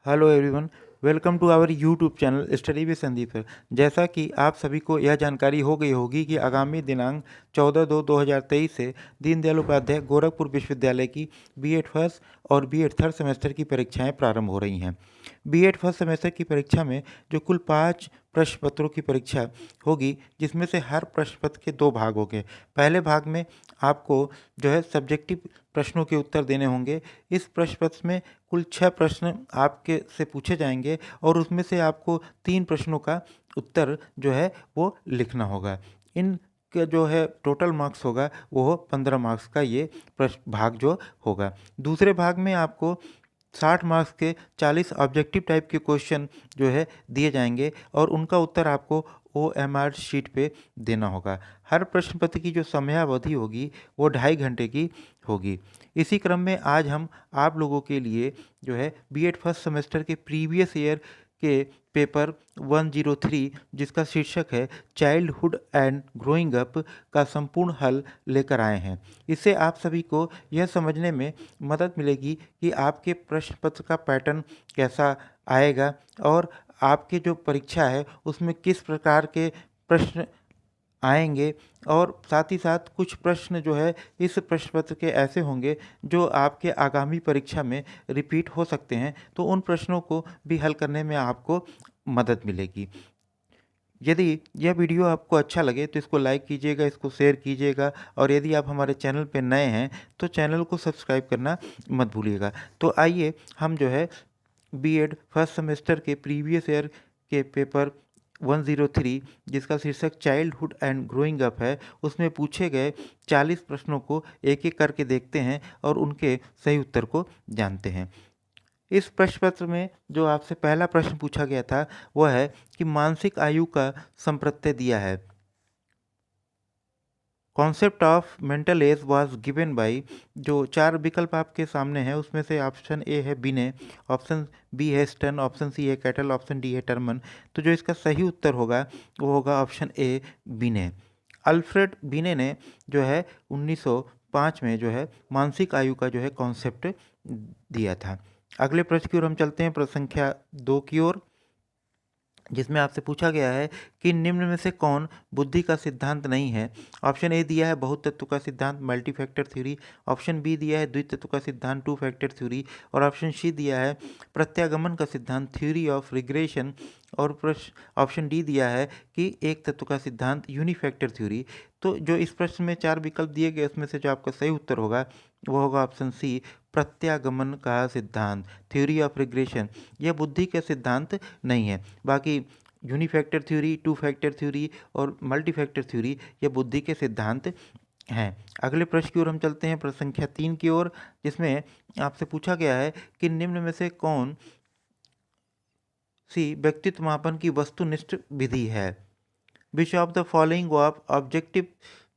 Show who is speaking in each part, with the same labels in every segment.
Speaker 1: Hello everyone, welcome to our YouTube channel study with Sandeep sir. जैसा कि आप सभी को यह जानकारी हो गई होगी कि आगामी दिनांक 14/2/2023 से दीनदयाल उपाध्याय गोरखपुर विश्वविद्यालय की बीएड फर्स्ट और बीएड थर्ड सेमेस्टर की परीक्षाएं प्रारंभ हो रही हैं। बीएड फर्स्ट सेमेस्टर की परीक्षा में जो कुल 5 प्रश्न पत्रों की परीक्षा होगी, जिसमें से हर प्रश्न पत्र के 2 भाग होंगे। पहले भाग में आपको जो है सब्जेक्टिव प्रश्नों के उत्तर देने होंगे। इस प्रश्न पत्र में कुल 6 प्रश्न आपके से पूछे जाएंगे और उसमें से आपको 3 प्रश्नों का उत्तर जो है वो लिखना होगा। इन का जो है टोटल मार्क्स होगा वो 15 मार्क्स का ये प्रश्न भाग जो होगा। दूसरे भाग में आपको 60 मार्क्स के 40 ऑब्जेक्टिव टाइप के क्वेश्चन जो है दिए जाएंगे और उनका उत्तर आपको OMR शीट पे देना होगा। हर प्रश्न पत्र की जो समयावधि होगी वो 2.5 घंटे की होगी। इसी क्रम में आज हम आप लोगों के लिए जो है बीएड फर्स्ट सेमेस्टर के प्रीवियस ईयर के पेपर 103 जिसका शीर्षक है चाइल्डहुड एंड ग्रोइंग अप का संपूर्ण हल लेकर आए हैं। इससे आप सभी को यह समझने में मदद मिलेगी कि आपके प्रश्न पत्र का पैटर्न कैसा आएगा और आपके जो परीक्षा है उसमें किस प्रकार के प्रश्न आएंगे। और साथ ही साथ कुछ प्रश्न जो है इस प्रश्न पत्र के ऐसे होंगे जो आपके आगामी परीक्षा में रिपीट हो सकते हैं, तो उन प्रश्नों को भी हल करने में आपको मदद मिलेगी। यदि यह वीडियो आपको अच्छा लगे तो इसको लाइक कीजिएगा, इसको शेयर कीजिएगा और यदि आप हमारे चैनल पर नए हैं तो चैनल को सब्सक्राइब करना मत भूलिएगा। तो आइए हम जो है बीएड फर्स्ट सेमेस्टर के प्रीवियस ईयर के पेपर 103 जिसका शीर्षक चाइल्डहुड एंड ग्रोइंग अप है, उसमें पूछे गए 40 प्रश्नों को एक एक करके देखते हैं और उनके सही उत्तर को जानते हैं। इस प्रश्न पत्र में जो आपसे पहला प्रश्न पूछा गया था वह है कि मानसिक आयु का संप्रत्यय दिया है। Concept of mental as was given by, जो 4 विकल्प आपके सामने हैं उसमें से ऑप्शन ए है बिने, ऑप्शन बी है स्टन, ऑप्शन सी है कैटल, ऑप्शन डी है टर्मन। तो जो इसका सही उत्तर होगा वो होगा ऑप्शन ए बिने। अल्फ्रेड बिने ने जो है 1905 में जो है मानसिक आयु का जो है कॉन्सेप्ट दिया था। अगले प्रश्न की ओर हम चलते हैं, प्रश्न संख्या 2 की ओर, जिसमें आपसे पूछा गया है कि निम्न में से कौन बुद्धि का सिद्धांत नहीं है। ऑप्शन ए दिया है बहुत तत्व का सिद्धांत multi factor theory, option B दिया है द्वितत्व का सिद्धांत टू फैक्टर थ्योरी और ऑप्शन सी दिया है प्रत्यागमन का सिद्धांत थ्योरी ऑफ रिग्रेशन और प्रश्न ऑप्शन डी दिया है कि एक तत्व का सिद्धांत यूनिफैक्टर थ्योरी। तो जो इस प्रश्न में 4 विकल्प दिए गए उसमें से जो आपका सही उत्तर होगा वो होगा ऑप्शन सी प्रत्यागमन का सिद्धांत थ्योरी ऑफ रिग्रेशन। यह बुद्धि का सिद्धांत नहीं है। बाकी यूनिफैक्टर थ्योरी, टू फैक्टर थ्योरी और मल्टी फैक्टर थ्योरी ये बुद्धि के सिद्धांत हैं। अगले प्रश्न की ओर हम चलते हैं, प्रश्न संख्या 3 की ओर, जिसमें आपसे पूछा गया है कि निम्न में से कौन सी व्यक्तित्व मापन की वस्तुनिष्ठ विधि है। Which of the following of objective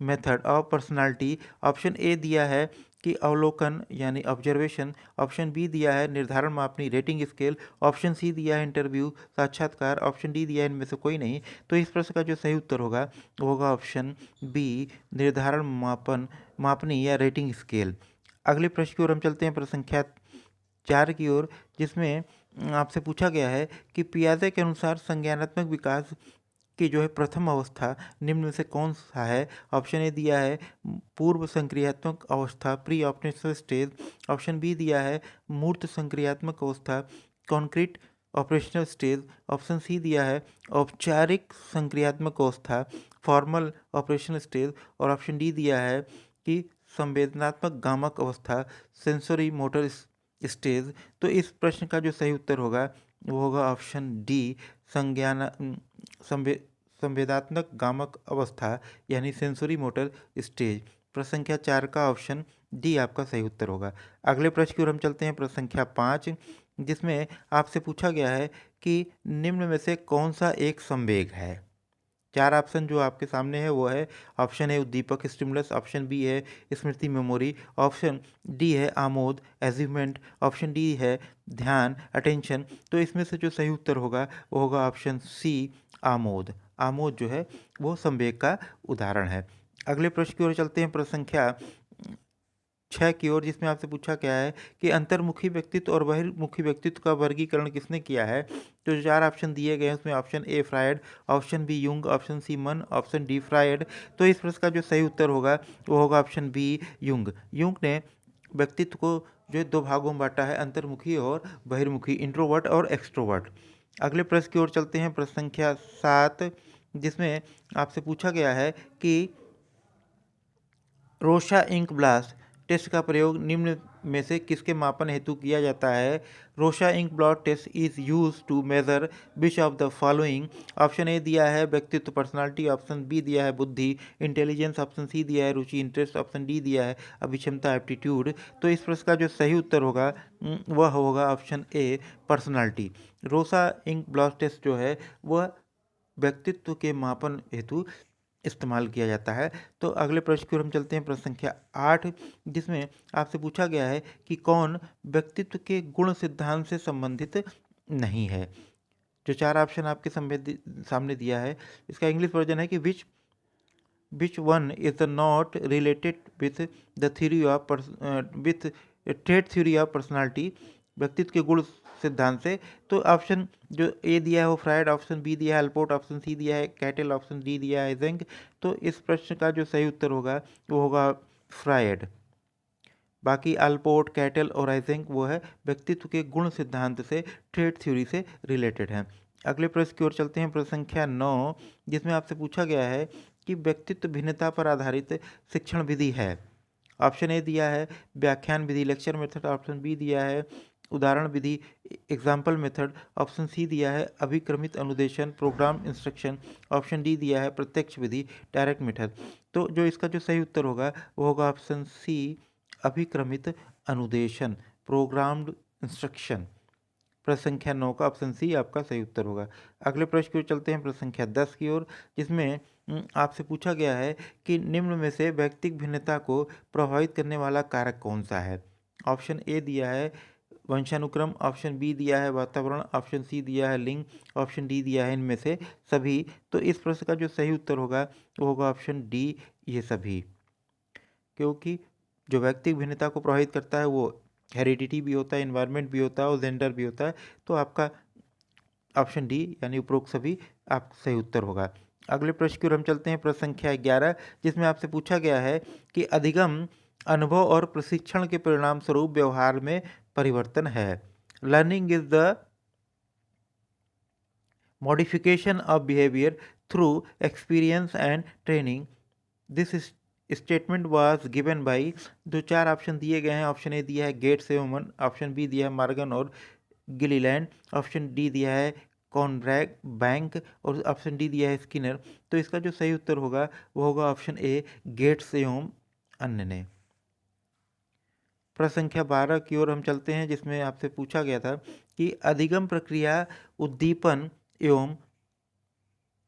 Speaker 1: method of personality. Option A दिया है कि अवलोकन यानी ऑब्जर्वेशन, ऑप्शन बी दिया है निर्धारण मापनी रेटिंग स्केल, ऑप्शन सी दिया है इंटरव्यू साक्षात्कार, ऑप्शन डी दिया है इनमें से कोई नहीं। तो इस प्रश्न का जो सही उत्तर होगा वो होगा ऑप्शन बी निर्धारण मापनी या रेटिंग स्केल। अगले प्रश्न की ओर हम चलते हैं, प्रश्न संख्या 4 की ओर, जिसमें आपसे पूछा गया है कि पियाजे के अनुसार संज्ञानात्मक विकास की जो है प्रथम अवस्था निम्न में से कौन सा है। ऑप्शन ए दिया है पूर्व संक्रियात्मक अवस्था pre operational stage, option B दिया है मूर्त संक्रियात्मक अवस्था concrete operational stage, option C दिया है औपचारिक संक्रियात्मक अवस्था फॉर्मल ऑपरेशनल स्टेज और ऑप्शन डी दिया है कि संवेदनात्मक गामक अवस्था सेंसरी मोटर स्टेज। तो इस प्रश्न का जो सही उत्तर होगा वो होगा ऑप्शन डी संज्ञान संवेदात्मक गामक अवस्था यानी सेंसरी मोटर स्टेज। प्रश्न संख्या 4 का ऑप्शन डी आपका सही उत्तर होगा। अगले प्रश्न की ओर हम चलते हैं, प्रश्न संख्या 5, जिसमें आपसे पूछा गया है कि निम्न में से कौन सा एक संवेग है। 4 ऑप्शन जो आपके सामने है वो है ऑप्शन ए उद्दीपक स्टिमुलस, ऑप्शन बी है स्मृति मेमोरी, ऑप्शन डी है आमोद अचीवमेंट, ऑप्शन डी है ध्यान अटेंशन। तो इसमें से जो सही उत्तर होगा वो होगा ऑप्शन सी आमोद। आमोद जो है वो संवेग का उदाहरण है। अगले प्रश्न की ओर चलते हैं, प्रश्न संख्या 6 की ओर, जिसमें आपसे पूछा गया है कि अंतर्मुखी व्यक्तित्व और बहिर्मुखी व्यक्तित्व का वर्गीकरण किसने किया है। तो जो 4 ऑप्शन दिए गए हैं उसमें ऑप्शन ए Freud, option B Jung, option C मन, ऑप्शन डी फ्रायड। तो इस प्रश्न का जो सही उत्तर होगा वो होगा ऑप्शन बी यूंग। यूंग ने व्यक्तित्व को जो 2 भागों में बांटा है, अंतर्मुखी और बहिर्मुखी, इंट्रोवर्ट और एक्सट्रोवर्ट। अगले प्रश्न की ओर चलते हैं, प्रश्न संख्या 7, जिसमें आपसे पूछा गया है कि रोशा इंक ब्लास्ट टेस्ट का प्रयोग निम्न में से किसके मापन हेतु किया जाता है। Rorschach ink blot test is use to measure which of the following. Option A दिया है व्यक्तित्व पर्सनालिटी, ऑप्शन बी दिया है बुद्धि इंटेलिजेंस, ऑप्शन सी दिया है रुचि इंटरेस्ट, ऑप्शन डी दिया है अभिक्षमता एप्टीट्यूड। तो इस प्रश्न का जो सही उत्तर होगा वह होगा option A personality. Rorschach ink blot test जो है वह व्यक्तित्व के मापन हेतु इस्तेमाल किया जाता है। तो अगले प्रश्न की ओर हम चलते हैं, प्रश्न संख्या 8, जिसमें आपसे पूछा गया है कि कौन व्यक्तित्व के गुण सिद्धांत से संबंधित नहीं है। जो 4 ऑप्शन आपके सामने दिया है, इसका इंग्लिश वर्जन है कि which one is the not related with the theory of with trade theory of personality, व्यक्तित्व के गुण सिद्धांत से। तो ऑप्शन जो ए दिया है वो फ्रायड, ऑप्शन बी दिया है अल्पोर्ट, ऑप्शन सी दिया है कैटल, ऑप्शन डी दिया है जेंग। तो इस प्रश्न का जो सही उत्तर होगा वो होगा फ्रायड। बाकी अल्पोर्ट, कैटल और आइजेंक वो है व्यक्तित्व के गुण सिद्धांत से, ट्रेड थ्योरी से रिलेटेड हैं। अगले प्रश्न की ओर चलते हैं, प्रश्न संख्या 9, जिसमें आपसे पूछा गया है कि व्यक्तित्व भिन्नता पर आधारित शिक्षण विधि है। ऑप्शन ए दिया है व्याख्यान विधि लेक्चर मेथड, ऑप्शन बी दिया है उदाहरण विधि एग्जाम्पल मेथड, ऑप्शन सी दिया है अभिक्रमित अनुदेशन प्रोग्राम इंस्ट्रक्शन, ऑप्शन डी दिया है प्रत्यक्ष विधि डायरेक्ट मेथड। तो जो इसका जो सही उत्तर होगा वो होगा ऑप्शन सी अभिक्रमित अनुदेशन प्रोग्राम्ड इंस्ट्रक्शन। प्रश्न संख्या 9 का ऑप्शन सी आपका सही उत्तर होगा। अगले प्रश्न की ओर चलते हैं, प्रश्न संख्या 10 की ओर, जिसमें आपसे पूछा गया है कि निम्न में से व्यक्तिक भिन्नता को प्रभावित करने वाला कारक कौन सा है। ऑप्शन ए दिया है वंशानुक्रम, ऑप्शन बी दिया है वातावरण, ऑप्शन सी दिया है लिंग, ऑप्शन डी दिया है इनमें से सभी। तो इस प्रश्न का जो सही उत्तर होगा वो होगा ऑप्शन डी ये सभी, क्योंकि जो व्यक्तिक भिन्नता को प्रभावित करता है वो हेरिडिटी भी होता है, इन्वायरमेंट भी होता है और जेंडर भी होता है। तो आपका ऑप्शन डी यानी उपरोक्त सभी आपका सही उत्तर होगा। अगले प्रश्न की ओर हम चलते हैं, प्रश्न संख्या 11, जिसमें आपसे पूछा गया है कि अधिगम अनुभव और प्रशिक्षण के परिणाम स्वरूप व्यवहार में परिवर्तन है। Learning is the modification of behaviour through experience and training. This statement was given by. दो 4 ऑप्शन दिए गए हैं, ऑप्शन ए दिया है गेट्स एवं, ऑप्शन बी दिया है मार्गन और गिलीलैंड, ऑप्शन डी दिया है कॉनरैड बैंक और ऑप्शन डी दिया है स्किनर। तो इसका जो सही उत्तर होगा वो होगा ऑप्शन ए गेट्स एवं अन्य ने। प्रश्न संख्या 12 की ओर हम चलते हैं, जिसमें आपसे पूछा गया था कि अधिगम प्रक्रिया उद्दीपन एवं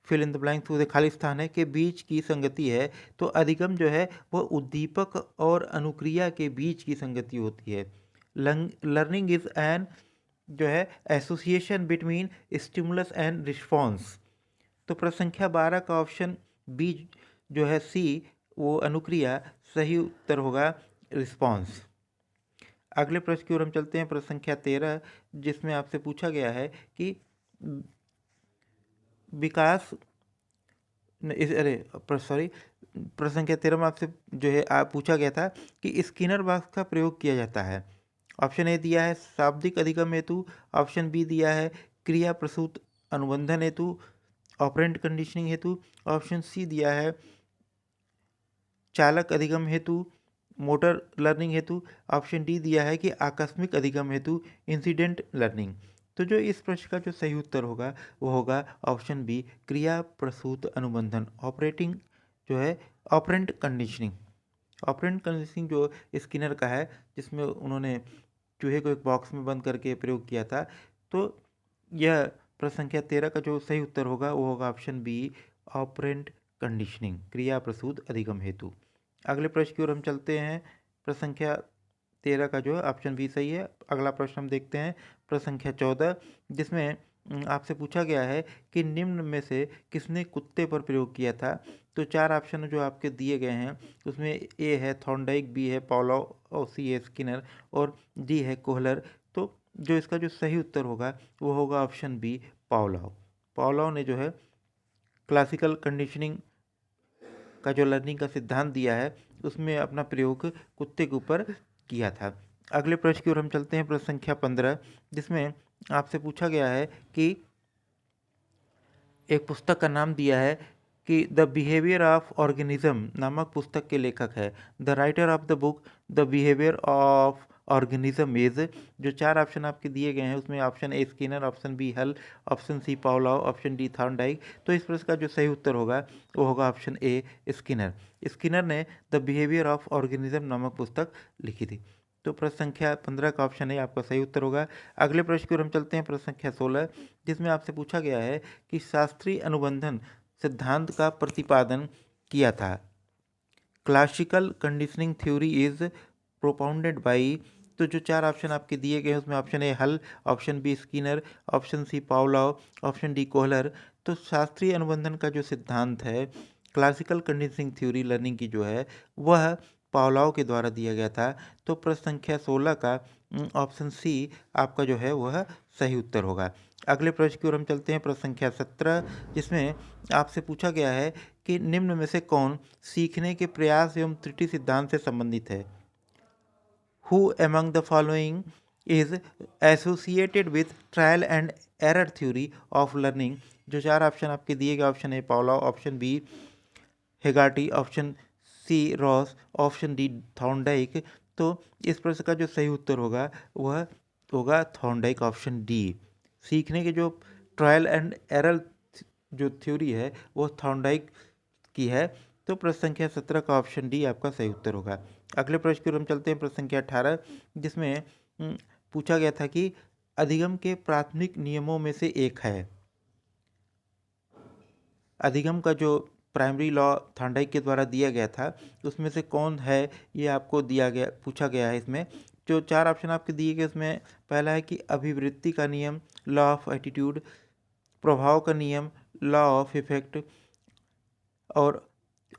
Speaker 1: फिल इन द ब्लैंक तो खाली स्थान है के बीच की संगति है। तो अधिगम जो है वह उद्दीपक और अनुक्रिया के बीच की संगति होती है। लर्निंग इज एन जो है association between stimulus and response. तो प्रश्न संख्या 12 का ऑप्शन बी जो है सी वो अनुक्रिया, सही उत्तर होगा रिस्पॉन्स। अगले प्रश्न की ओर हम चलते हैं, प्रश्न संख्या 13, जिसमें आपसे पूछा गया है कि विकास सॉरी प्रश्न संख्या 13 में आपसे जो है पूछा गया था कि स्किनर बॉक्स का प्रयोग किया जाता है। ऑप्शन ए दिया है शाब्दिक अधिगम हेतु, ऑप्शन बी दिया है क्रिया प्रसूत अनुबंधन हेतु ऑपरेंट कंडीशनिंग हेतु, ऑप्शन सी दिया है चालक अधिगम हेतु मोटर लर्निंग हेतु, ऑप्शन डी दिया है कि आकस्मिक अधिगम हेतु इंसिडेंट लर्निंग। तो जो इस प्रश्न का जो सही उत्तर होगा वो होगा ऑप्शन बी क्रिया प्रसूत अनुबंधन ऑपरेटिंग जो है ऑपरेंट कंडीशनिंग। ऑपरेंट कंडीशनिंग जो स्किनर का है, जिसमें उन्होंने चूहे को एक बॉक्स में बंद करके प्रयोग किया था। तो यह प्रश्न संख्या 13 का जो सही उत्तर होगा वो होगा ऑप्शन बी ऑपरेंट कंडीशनिंग क्रिया प्रसूत अधिगम हेतु। अगले प्रश्न की ओर हम चलते हैं, प्रश्न संख्या 13 का जो है ऑप्शन बी सही है। अगला प्रश्न हम देखते हैं, प्रश्न संख्या 14, जिसमें आपसे पूछा गया है कि निम्न में से किसने कुत्ते पर प्रयोग किया था। तो चार ऑप्शन जो आपके दिए गए हैं उसमें ए है थॉर्नडाइक, बी है पावलोव और सी है स्किनर और डी है कोहलर। तो जो इसका जो सही उत्तर होगा वो होगा ऑप्शन बी पावलोव। पावलोव ने जो है क्लासिकल कंडीशनिंग का जो लर्निंग का सिद्धांत दिया है उसमें अपना प्रयोग कुत्ते के ऊपर किया था। अगले प्रश्न की ओर हम चलते हैं, प्रश्न संख्या 15, जिसमें आपसे पूछा गया है कि एक पुस्तक का नाम दिया है कि द बिहेवियर ऑफ ऑर्गेनिज्म नामक पुस्तक के लेखक है। The writer of the book the behaviour of organism is. जो चार ऑप्शन आपके दिए गए हैं उसमें option a Skinner, option b Hull, option C Pavlov, option d Thorndike. तो इस प्रश्न का जो सही उत्तर होगा वो होगा ऑप्शन ए स्किनर। स्किनर ने द बिहेवियर ऑफ ऑर्गेनिज्म नामक पुस्तक लिखी थी। तो प्रश्न संख्या 15 का ऑप्शन ए आपका सही उत्तर होगा। अगले प्रश्न की ओर हम चलते हैं, प्रश्न संख्या 16, जिसमें आपसे पूछा गया है कि शास्त्रीय अनुबंधन सिद्धांत का प्रतिपादन किया था। Classical conditioning theory is propounded by. तो जो चार ऑप्शन आपके दिए गए हैं उसमें option A Hull, option B Skinner, option C Pavlov, option D Kohler. तो शास्त्रीय अनुबंधन का जो सिद्धांत है क्लासिकल कंडीशनिंग थ्योरी लर्निंग की जो है वह पावलोव के द्वारा दिया गया था। तो प्रश्न संख्या 16 का ऑप्शन सी आपका जो है वह सही उत्तर होगा। अगले प्रश्न की ओर हम चलते हैं, प्रश्न संख्या 17, जिसमें आपसे पूछा गया है कि निम्न में से कौन सीखने के प्रयास एवं त्रुटि सिद्धांत से संबंधित है। Who among the following is associated with trial and error theory of learning. जो चार ऑप्शन आपके दिए गए ऑप्शन है Pavlov, option b Hegarty, option c Ross, option d Thorndike. तो इस प्रश्न का जो सही उत्तर होगा वह होगा थॉर्नडाइक, ऑप्शन डी। सीखने के जो ट्रायल एंड एरर जो थ्योरी है वो थॉर्नडाइक की है। तो प्रश्न संख्या 17 का ऑप्शन डी आपका सही उत्तर होगा। अगले प्रश्न की ओर हम चलते हैं, प्रश्न संख्या 18, जिसमें पूछा गया था कि अधिगम के प्राथमिक नियमों में से एक है। अधिगम का जो प्राइमरी लॉ थॉर्नडाइक के द्वारा दिया गया था उसमें से कौन है ये आपको दिया गया पूछा गया है। इसमें जो चार ऑप्शन आपके दिए गए उसमें पहला है कि अभिवृत्ति का नियम, लॉ ऑफ एटीट्यूड, प्रभाव का नियम, लॉ ऑफ इफेक्ट, और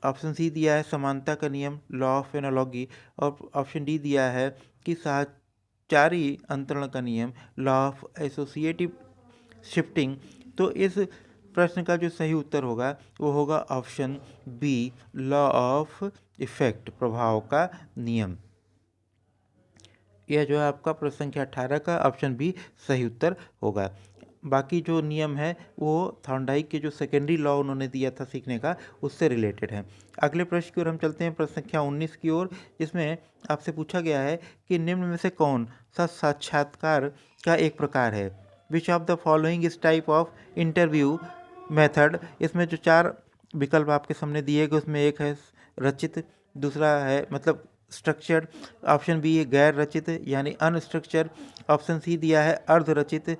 Speaker 1: ऑप्शन सी दिया है समानता का नियम, लॉ ऑफ एनालॉगी, और ऑप्शन डी दिया है कि साहचारी अंतरण का नियम, लॉ ऑफ एसोसिएटिव शिफ्टिंग। तो इस प्रश्न का जो सही उत्तर होगा वो होगा option B law of effect, प्रभाव का नियम। यह जो है आपका प्रश्न संख्या 18 का ऑप्शन बी सही उत्तर होगा। बाकी जो नियम है वो थॉर्नडाइक के जो सेकेंडरी लॉ उन्होंने दिया था सीखने का उससे रिलेटेड है। अगले प्रश्न की ओर हम चलते हैं, प्रश्न संख्या 19 की ओर, जिसमें आपसे पूछा गया है कि निम्न में से कौन सा साक्षात्कार का एक प्रकार है। Which of the following is type of interview method. इसमें जो चार विकल्प आपके सामने दिए गए उसमें एक है रचित, दूसरा है मतलब स्ट्रक्चर्ड, ऑप्शन बी है गैर रचित यानी अनस्ट्रक्चर्ड, ऑप्शन सी दिया है अर्ध रचित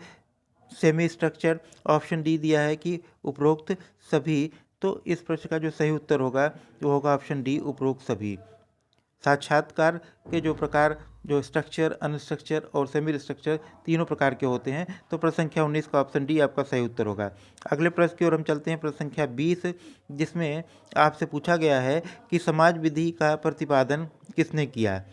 Speaker 1: सेमी स्ट्रक्चर्ड, ऑप्शन डी दिया है कि उपरोक्त सभी। तो इस प्रश्न का जो सही उत्तर होगा वो होगा ऑप्शन डी उपरोक्त सभी। साक्षात्कार के जो प्रकार जो स्ट्रक्चर, अनस्ट्रक्चर और सेमी स्ट्रक्चर तीनों प्रकार के होते हैं। तो प्रश्न संख्या 19 का ऑप्शन डी आपका सही उत्तर होगा। अगले प्रश्न की ओर हम चलते हैं, प्रश्न संख्या 20, जिसमें आपसे पूछा गया है कि समाज विधि का प्रतिपादन किसने किया।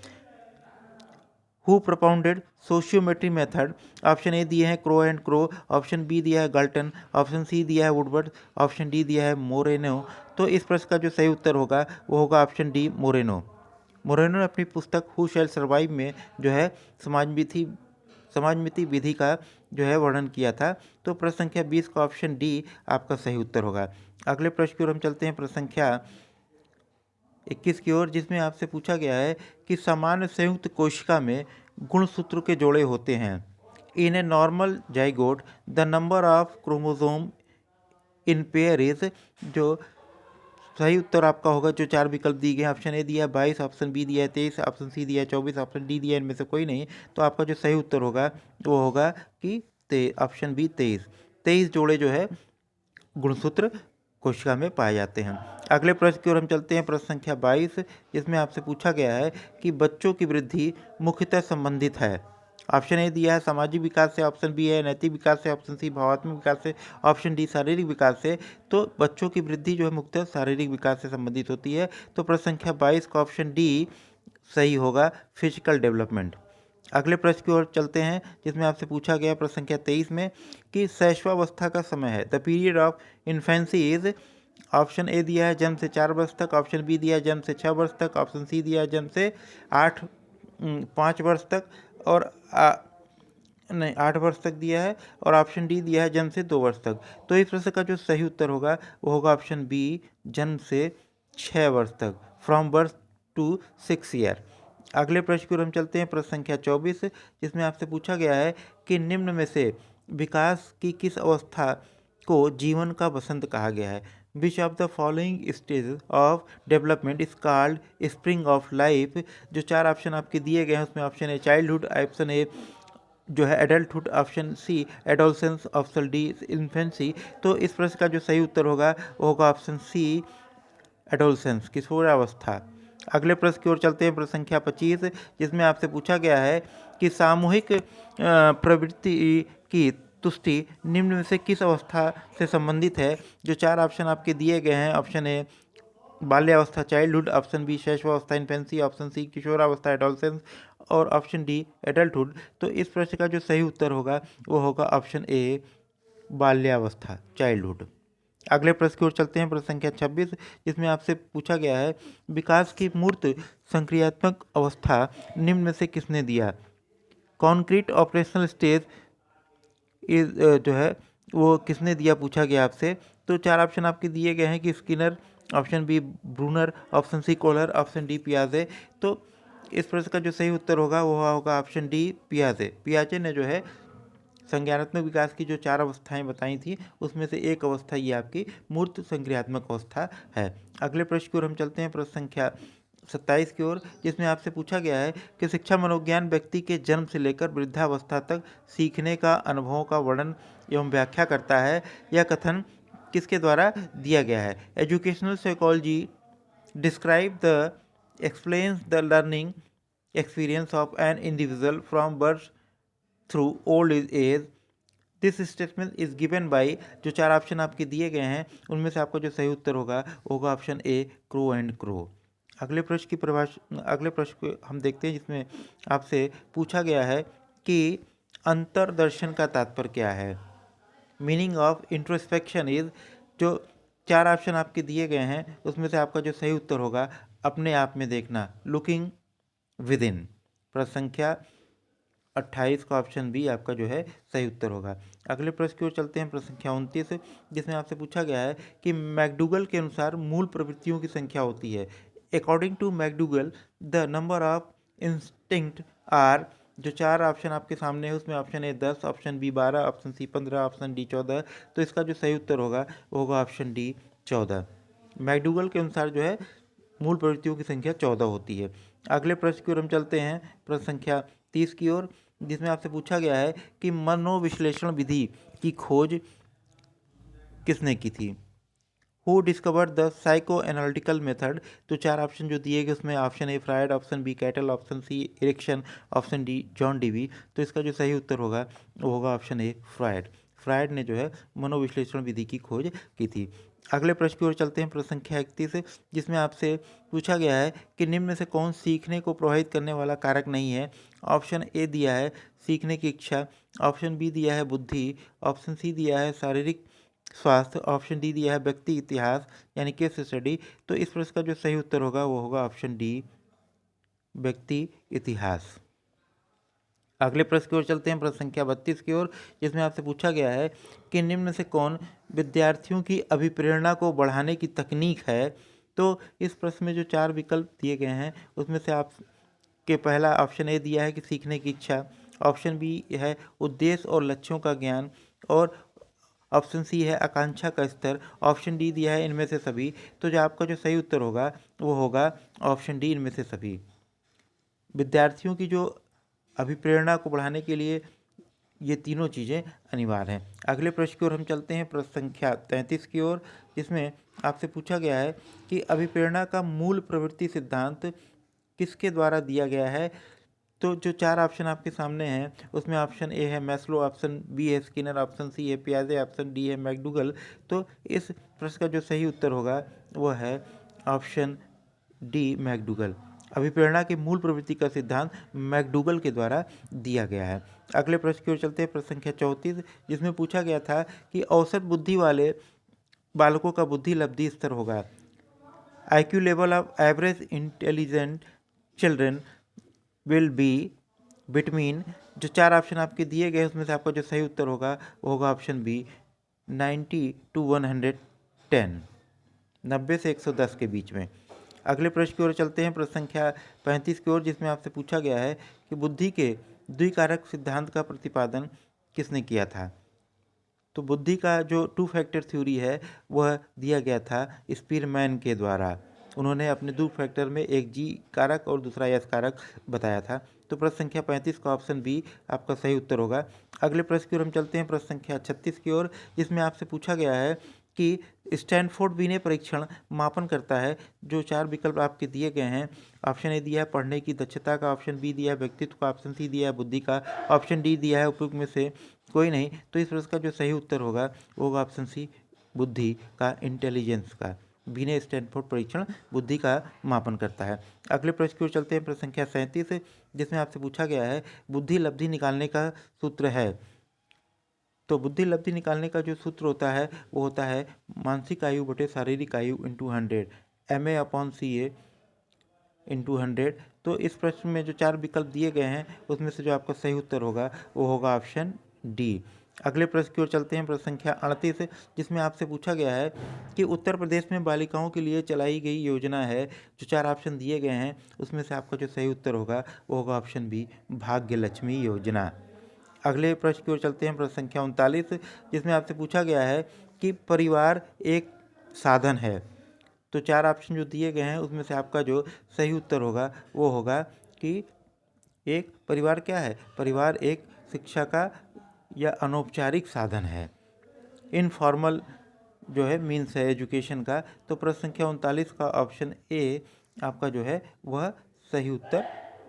Speaker 1: Who propounded sociometry method. Option A दिए हैं Crow and Crow, option B दिया है गल्टन, ऑप्शन सी दिया है वुडवर्ड, ऑप्शन डी दिया है मोरेनो। तो इस प्रश्न का जो सही उत्तर होगा वो होगा ऑप्शन डी मोरेनो। मोरेनो ने अपनी पुस्तक हु शैल सर्वाइव में जो है समाजमिति विधि का जो है वर्णन किया था। तो प्रश्न संख्या 20 का ऑप्शन डी आपका सही उत्तर होगा। अगले प्रश्न की ओर हम चलते हैं, प्रश्न संख्या 21 की ओर, जिसमें आपसे पूछा गया है कि सामान्य संयुक्त कोशिका में गुणसूत्र के जोड़े होते हैं। In a normal zygote the number of chromosome in pair is. जो सही उत्तर आपका होगा जो चार विकल्प दिए गए हैं, ऑप्शन ए दिया है 22, ऑप्शन बी दिया है 23, ऑप्शन सी दिया है 24, ऑप्शन डी दिया है इनमें से कोई नहीं। तो आपका जो सही उत्तर होगा वो होगा कि ऑप्शन बी 23। 23 जोड़े जो है गुणसूत्र कोशिका में पाए जाते हैं। अगले प्रश्न की ओर हम चलते हैं, प्रश्न संख्या 22, जिसमें आपसे पूछा गया है कि बच्चों की वृद्धि मुख्यतः संबंधित है ऑप्शन ए दिया है सामाजिक विकास से, ऑप्शन बी है नैतिक विकास से, ऑप्शन सी भावात्मक विकास से, ऑप्शन डी शारीरिक विकास से। तो बच्चों की वृद्धि जो है मुख्यतः शारीरिक विकास से संबंधित होती है। तो प्रश्न संख्या 22 का ऑप्शन डी सही होगा, फिजिकल डेवलपमेंट। अगले प्रश्न की ओर चलते हैं, जिसमें आपसे पूछा गया प्रश्न संख्या 23 में कि शैशवावस्था का समय है, the period of infancy is. Option A दिया है जन्म से 4 वर्ष तक, ऑप्शन बी दिया है जन्म से 6 वर्ष तक, ऑप्शन सी दिया है जन्म से 5 वर्ष तक, और नहीं 8 वर्ष तक दिया है, और ऑप्शन डी दिया है जन्म से 2 वर्ष तक। तो इस प्रश्न का जो सही उत्तर होगा वो होगा ऑप्शन बी, जन्म से 6 वर्ष तक, फ्रॉम बर्थ टू 6 ईयर। अगले प्रश्न की ओर हम चलते हैं, प्रश्न संख्या 24, जिसमें आपसे पूछा गया है कि निम्न में से विकास की किस अवस्था को जीवन का वसंत कहा गया है। Which of the following stage of development is called spring of life. जो 4 ऑप्शन आपके दिए गए हैं उसमें option A childhood, option A जो है adulthood, option C adolescence, option D infancy. तो इस प्रश्न का जो सही उत्तर होगा वो होगा ऑप्शन सी, एडोलसेंस, किशोरावस्था। अगले प्रश्न की ओर चलते हैं, प्रश्न संख्या 25, जिसमें आपसे पूछा गया है कि सामूहिक प्रवृत्ति की तुष्टि निम्न में से किस अवस्था से संबंधित है। जो 4 ऑप्शन आपके दिए गए हैं, ऑप्शन ए बाल्यावस्था चाइल्डहुड, ऑप्शन बी शैशवावस्था इन्फेंसी, ऑप्शन सी किशोरावस्था एडोलसेंस, और ऑप्शन डी एडल्टहुड। तो इस प्रश्न का जो सही उत्तर होगा वो होगा ऑप्शन ए, बाल्यावस्था चाइल्डहुड। अगले प्रश्न की ओर चलते हैं, प्रश्न संख्या 26, जिसमें आपसे पूछा गया है विकास की मूर्त संक्रियात्मक अवस्था निम्न में से किसने दिया। कॉन्क्रीट ऑपरेशनल स्टेज इज जो है वो किसने दिया पूछा गया आपसे। तो 4 ऑप्शन आपके दिए गए हैं कि Skinner, option b Bruner, option c Kohler, option d पियाजे। तो इस प्रश्न का जो सही उत्तर होगा वो होगा ऑप्शन डी, पियाजे। पियाजे ने जो है संज्ञानात्मक विकास की जो 4 अवस्थाएं बताई थी उसमें से एक अवस्था ये आपकी मूर्त संक्रियात्मक अवस्था है। अगले प्रश्न की ओर हम चलते हैं, प्रश्न संख्या 27 की ओर, जिसमें आपसे पूछा गया है कि शिक्षा मनोविज्ञान व्यक्ति के जन्म से लेकर वृद्धावस्था तक सीखने का अनुभवों का वर्णन एवं व्याख्या करता है। यह कथन किसके द्वारा दिया गया है। Educational psychology describe the explains the learning experience of an individual from birth through old age. This statement is given by. जो 4 ऑप्शन आपके दिए गए हैं उनमें से आपका जो सही उत्तर होगा वो होगा option A, crow and crow. अगले प्रश्न को हम देखते हैं, जिसमें आपसे पूछा गया है कि अंतर्दर्शन का तात्पर्य क्या है। Meaning of introspection is. जो 4 ऑप्शन आपके दिए गए हैं उसमें से आपका जो सही उत्तर होगा अपने आप में देखना, लुकिंग विद इन। प्रश्न संख्या 28 का ऑप्शन बी आपका जो है सही उत्तर होगा। अगले प्रश्न की ओर चलते हैं, प्रश्न संख्या 29, जिसमें आपसे पूछा गया है कि मैकडूगल के अनुसार मूल प्रवृत्तियों की संख्या होती है। According to McDougall the number of instinct are. जो 4 ऑप्शन आपके सामने है उसमें option A 10, option B 12, option C 15, option D 14। तो इसका जो सही उत्तर होगा वो होगा ऑप्शन डी, 14। मैकडूगल के अनुसार जो है मूल प्रवृत्तियों की संख्या 14 होती है। अगले प्रश्न की ओर हम चलते हैं, प्रश्न संख्या 30 की ओर, जिसमें आपसे पूछा गया है कि मनोविश्लेषण विधि की खोज किसने की थी। Who discovered the psycho analytical method. तो 4 ऑप्शन जो दिए गए उसमें ऑप्शन ए Freud, option b Cattell, option c Erikson, option d John Dewey. तो इसका जो सही उत्तर होगा वो होगा ऑप्शन ए, फ्रायड। फ्रायड ने जो है मनोविश्लेषण विधि की खोज की थी। अगले प्रश्न की ओर चलते हैं, प्रश्न संख्या 31, जिसमें आपसे पूछा गया है कि निम्न में से कौन सीखने को प्रभावित करने वाला कारक नहीं है। ऑप्शन ए दिया है सीखने की इच्छा, ऑप्शन बी दिया है बुद्धि, ऑप्शन सी दिया है शारीरिक स्वास्थ्य, ऑप्शन डी दिया है व्यक्ति इतिहास यानी केस स्टडी। तो इस प्रश्न का जो सही उत्तर होगा वो होगा ऑप्शन डी, व्यक्ति इतिहास। अगले प्रश्न की ओर चलते हैं, प्रश्न संख्या 32 की ओर, जिसमें आपसे पूछा गया है कि निम्न में से कौन विद्यार्थियों की अभिप्रेरणा को बढ़ाने की तकनीक है। तो इस प्रश्न में जो 4 विकल्प दिए गए हैं उसमें से आप के पहला ऑप्शन ए दिया है कि सीखने की इच्छा, ऑप्शन बी है उद्देश्य और लक्ष्यों का ज्ञान, और ऑप्शन सी है आकांक्षा का स्तर, ऑप्शन डी दिया है इनमें से सभी। तो जो आपका जो सही उत्तर होगा वो होगा ऑप्शन डी, इनमें से सभी। विद्यार्थियों की जो अभिप्रेरणा को बढ़ाने के लिए ये तीनों चीज़ें अनिवार्य हैं। अगले प्रश्न की ओर हम चलते हैं, प्रश्न संख्या 33 की ओर, जिसमें आपसे पूछा गया है कि अभिप्रेरणा का मूल प्रवृत्ति सिद्धांत किसके द्वारा दिया गया है। तो जो 4 ऑप्शन आपके सामने हैं उसमें ऑप्शन ए है मैस्लो, ऑप्शन बी है स्किनर, ऑप्शन सी है पियाजे, ऑप्शन डी है मैकडूगल। तो इस प्रश्न का जो सही उत्तर होगा वो है ऑप्शन डी मैकडूगल। अभिप्रेरणा की मूल प्रवृत्ति का सिद्धांत मैकडूगल के द्वारा दिया गया है। अगले प्रश्न की ओर चलते हैं, प्रश्न संख्या 34, जिसमें पूछा गया था कि औसत बुद्धि वाले बालकों का बुद्धि लब्धि स्तर होगा। IQ level of average intelligent children will be between, जो 4 ऑप्शन आपके दिए गए उसमें से आपका जो सही उत्तर होगा वो होगा ऑप्शन बी 90 to 110, 90 से 110 के बीच में। अगले प्रश्न की ओर चलते हैं, प्रश्न संख्या 35 की ओर, जिसमें आपसे पूछा गया है कि बुद्धि के द्विकारक सिद्धांत का प्रतिपादन किसने किया था। तो बुद्धि का जो 2 फैक्टर थ्योरी है वह दिया गया था स्पीरमैन के द्वारा। उन्होंने अपने 2 फैक्टर में एक जी कारक और दूसरा एस कारक बताया था। तो प्रश्न संख्या 35 का ऑप्शन बी आपका सही उत्तर होगा। अगले प्रश्न की ओर हम चलते हैं, प्रश्न संख्या 36 की ओर, जिसमें आपसे पूछा गया है कि स्टैनफोर्ड विनय परीक्षण मापन करता है। जो 4 विकल्प आपके दिए गए हैं, ऑप्शन ए दिया है पढ़ने की दक्षता का, ऑप्शन बी दिया है व्यक्तित्व का, ऑप्शन सी दिया है बुद्धि का, ऑप्शन डी दिया है उपयुक्त में से कोई नहीं। तो इस प्रश्न का जो सही उत्तर होगा वो होगा ऑप्शन सी बुद्धि का, इंटेलिजेंस का। विनय स्टैनफोर्ड परीक्षण बुद्धि का मापन करता है। अगले प्रश्न की ओर चलते हैं, प्रश्न संख्या 37, जिसमें आपसे पूछा गया है बुद्धि लब्धि निकालने का सूत्र है। तो बुद्धि लब्धि निकालने का जो सूत्र होता है वो होता है मानसिक आयु बटे शारीरिक आयु इंटू 100, MA/CA इंटू 100। तो इस प्रश्न में जो 4 विकल्प दिए गए हैं उसमें से जो आपका सही उत्तर होगा वो होगा ऑप्शन डी। अगले प्रश्न की ओर चलते हैं, प्रश्न संख्या 38, जिसमें आपसे पूछा गया है कि उत्तर प्रदेश में बालिकाओं के लिए चलाई गई योजना है। जो 4 ऑप्शन दिए गए हैं उसमें से आपका जो सही उत्तर होगा वो होगा ऑप्शन बी भाग्य लक्ष्मी योजना। अगले प्रश्न की ओर चलते हैं, प्रश्न संख्या 39, जिसमें आपसे पूछा गया है कि परिवार एक साधन है। तो 4 ऑप्शन जो दिए गए हैं उसमें से आपका जो सही उत्तर होगा वो होगा कि एक परिवार क्या है, परिवार एक शिक्षा का या अनौपचारिक साधन है, इनफॉर्मल जो है मीन्स है एजुकेशन का। तो प्रश्न संख्या 39 का ऑप्शन ए आपका जो है वह सही उत्तर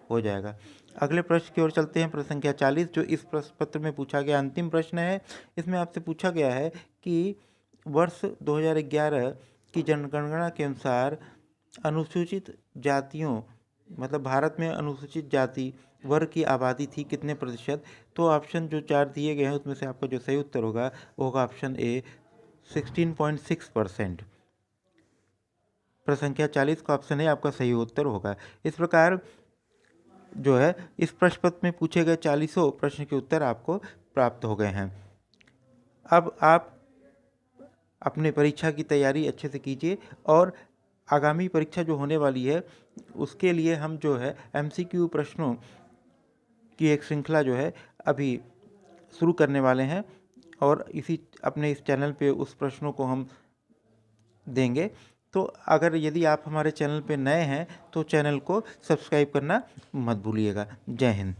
Speaker 1: हो जाएगा। अगले प्रश्न की ओर चलते हैं, प्रश्न संख्या 40, जो इस प्रश्न पत्र में पूछा गया अंतिम प्रश्न है। इसमें आपसे पूछा गया है कि वर्ष 2011 की जनगणना के अनुसार अनुसूचित जातियों, मतलब भारत में अनुसूचित जाति वर्ग की आबादी थी कितने प्रतिशत। तो ऑप्शन जो 4 दिए गए हैं उसमें से आपका जो सही उत्तर होगा वो होगा ऑप्शन ए 16.6%। प्रश्न संख्या 40 का ऑप्शन ए आपका सही उत्तर होगा। इस प्रकार जो है इस प्रश्न पत्र में पूछे गए 40 प्रश्न के उत्तर आपको प्राप्त हो गए हैं। अब आप अपने परीक्षा की तैयारी अच्छे से कीजिए और आगामी परीक्षा जो होने वाली है उसके लिए हम जो है MCQ प्रश्नों की एक श्रृंखला जो है अभी शुरू करने वाले हैं और इसी अपने इस चैनल पे उस प्रश्नों को हम देंगे। तो अगर यदि आप हमारे चैनल पे नए हैं तो चैनल को सब्सक्राइब करना मत भूलिएगा। जय हिंद।